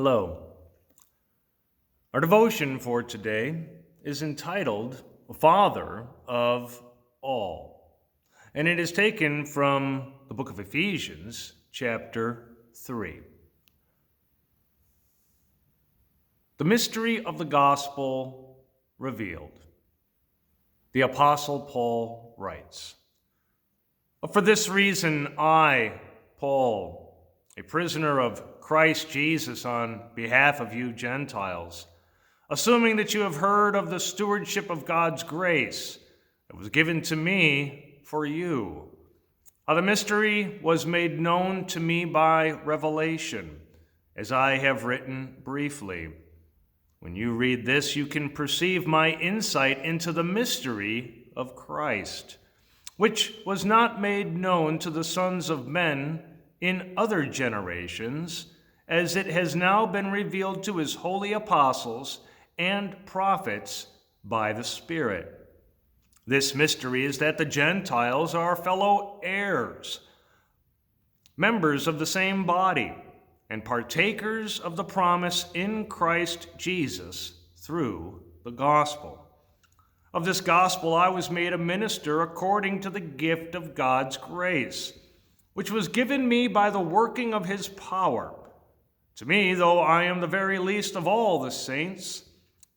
Hello. Our devotion for today is entitled Father of All, and it is taken from the book of Ephesians, chapter 3. The mystery of the gospel revealed. The Apostle Paul writes, "For this reason I, Paul, a prisoner of Christ Jesus on behalf of you Gentiles, assuming that you have heard of the stewardship of God's grace that was given to me for you, how the mystery was made known to me by revelation, as I have written briefly. When you read this, you can perceive my insight into the mystery of Christ, which was not made known to the sons of men in other generations, as it has now been revealed to his holy apostles and prophets by the Spirit. This mystery is that the Gentiles are fellow heirs, members of the same body, and partakers of the promise in Christ Jesus through the gospel. Of this gospel I was made a minister according to the gift of God's grace, which was given me by the working of his power. To me, though I am the very least of all the saints,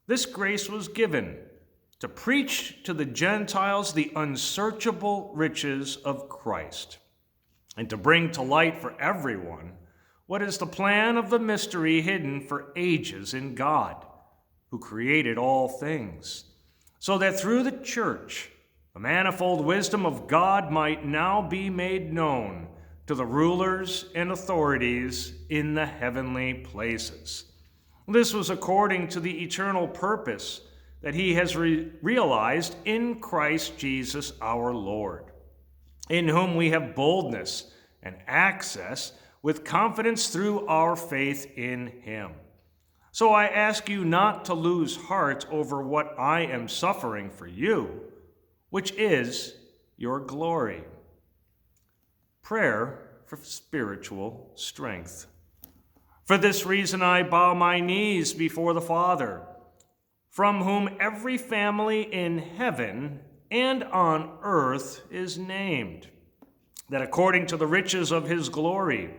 this grace was given to preach to the Gentiles the unsearchable riches of Christ, and to bring to light for everyone what is the plan of the mystery hidden for ages in God, who created all things, so that through the church the manifold wisdom of God might now be made known to the rulers and authorities in the heavenly places. This was according to the eternal purpose that he has realized in Christ Jesus our Lord, in whom we have boldness and access with confidence through our faith in him. So I ask you not to lose heart over what I am suffering for you, which is your glory." Prayer for spiritual strength. "For this reason I bow my knees before the Father, from whom every family in heaven and on earth is named, that according to the riches of his glory,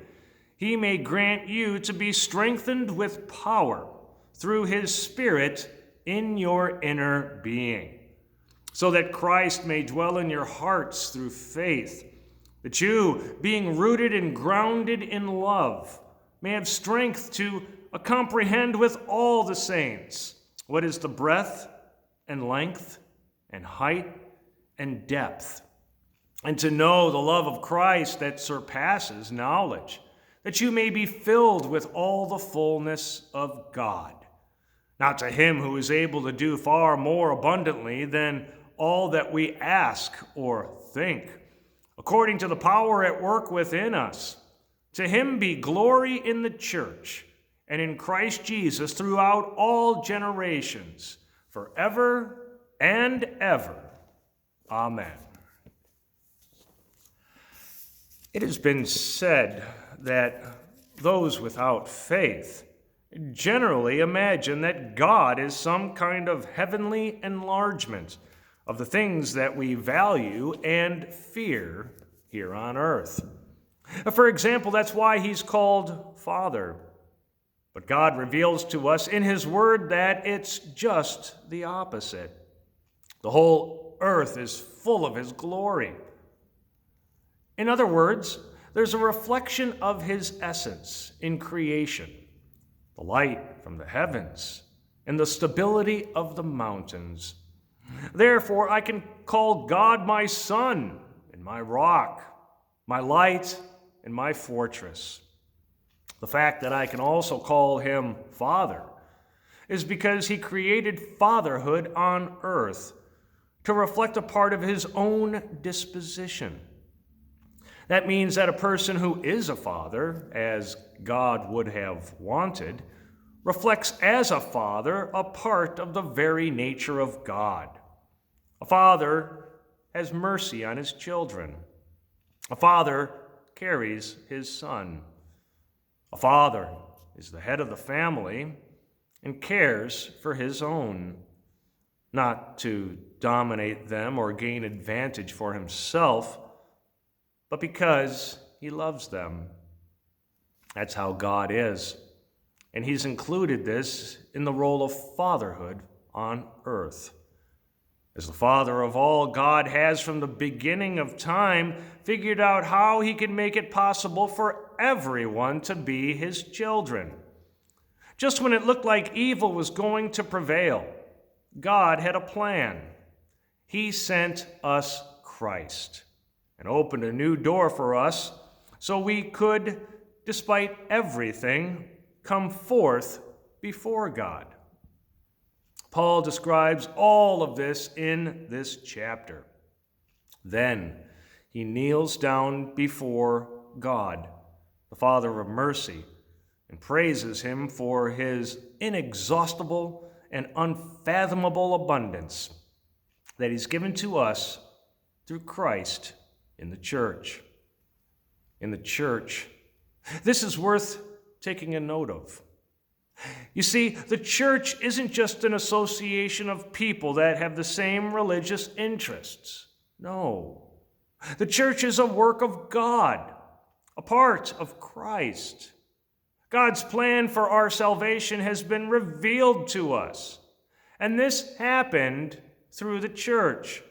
he may grant you to be strengthened with power through his Spirit in your inner being, so that Christ may dwell in your hearts through faith, that you, being rooted and grounded in love, may have strength to comprehend with all the saints what is the breadth and length and height and depth, and to know the love of Christ that surpasses knowledge, that you may be filled with all the fullness of God. Now to him who is able to do far more abundantly than all that we ask or think, according to the power at work within us, to him be glory in the church and in Christ Jesus throughout all generations, forever and ever. Amen." It has been said that those without faith generally imagine that God is some kind of heavenly enlargement of the things that we value and fear here on earth. For example, that's why he's called Father. But God reveals to us in his word that it's just the opposite. The whole earth is full of his glory. In other words, there's a reflection of his essence in creation, the light from the heavens, and the stability of the mountains. Therefore, I can call God my son and my rock, my light and my fortress. The fact that I can also call him Father is because he created fatherhood on earth to reflect a part of his own disposition. That means that a person who is a father, as God would have wanted, reflects as a father a part of the very nature of God. A father has mercy on his children. A father carries his son. A father is the head of the family and cares for his own, not to dominate them or gain advantage for himself, but because he loves them. That's how God is. And he's included this in the role of fatherhood on earth. As the Father of all, God has from the beginning of time figured out how he can make it possible for everyone to be his children. Just when it looked like evil was going to prevail, God had a plan. He sent us Christ and opened a new door for us so we could, despite everything, come forth before God. Paul describes all of this in this chapter. Then he kneels down before God, the Father of mercy, and praises him for his inexhaustible and unfathomable abundance that he's given to us through Christ in the church. In the church. This is worth taking a note of. You see, the church isn't just an association of people that have the same religious interests. No. The church is a work of God, a part of Christ. God's plan for our salvation has been revealed to us, and this happened through the church.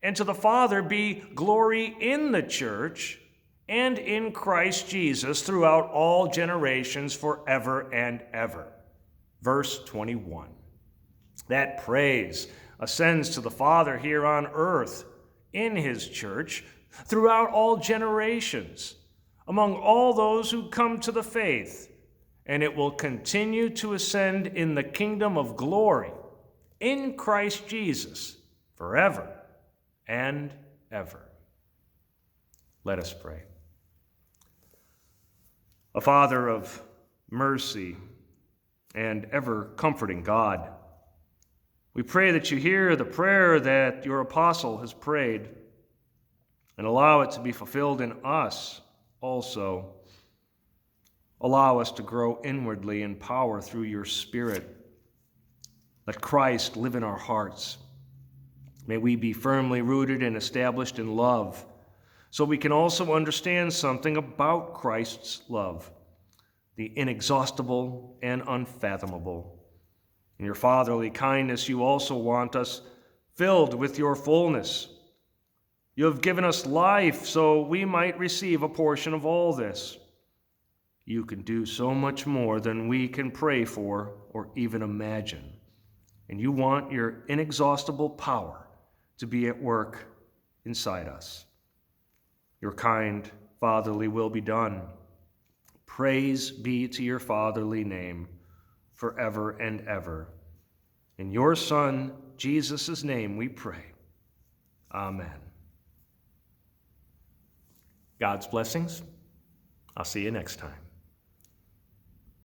And to the Father be glory in the church and in Christ Jesus throughout all generations forever and ever. Verse 21. That praise ascends to the Father here on earth in his church throughout all generations, among all those who come to the faith, and it will continue to ascend in the kingdom of glory in Christ Jesus forever and ever. Let us pray. A Father of mercy and ever-comforting God, we pray that you hear the prayer that your apostle has prayed and allow it to be fulfilled in us also. Allow us to grow inwardly in power through your Spirit. Let Christ live in our hearts. May we be firmly rooted and established in love, so we can also understand something about Christ's love, the inexhaustible and unfathomable. In your fatherly kindness, you also want us filled with your fullness. You have given us life so we might receive a portion of all this. You can do so much more than we can pray for or even imagine. And you want your inexhaustible power to be at work inside us. Your kind fatherly will be done. Praise be to your fatherly name forever and ever. In your Son, Jesus' name, we pray. Amen. God's blessings. I'll see you next time.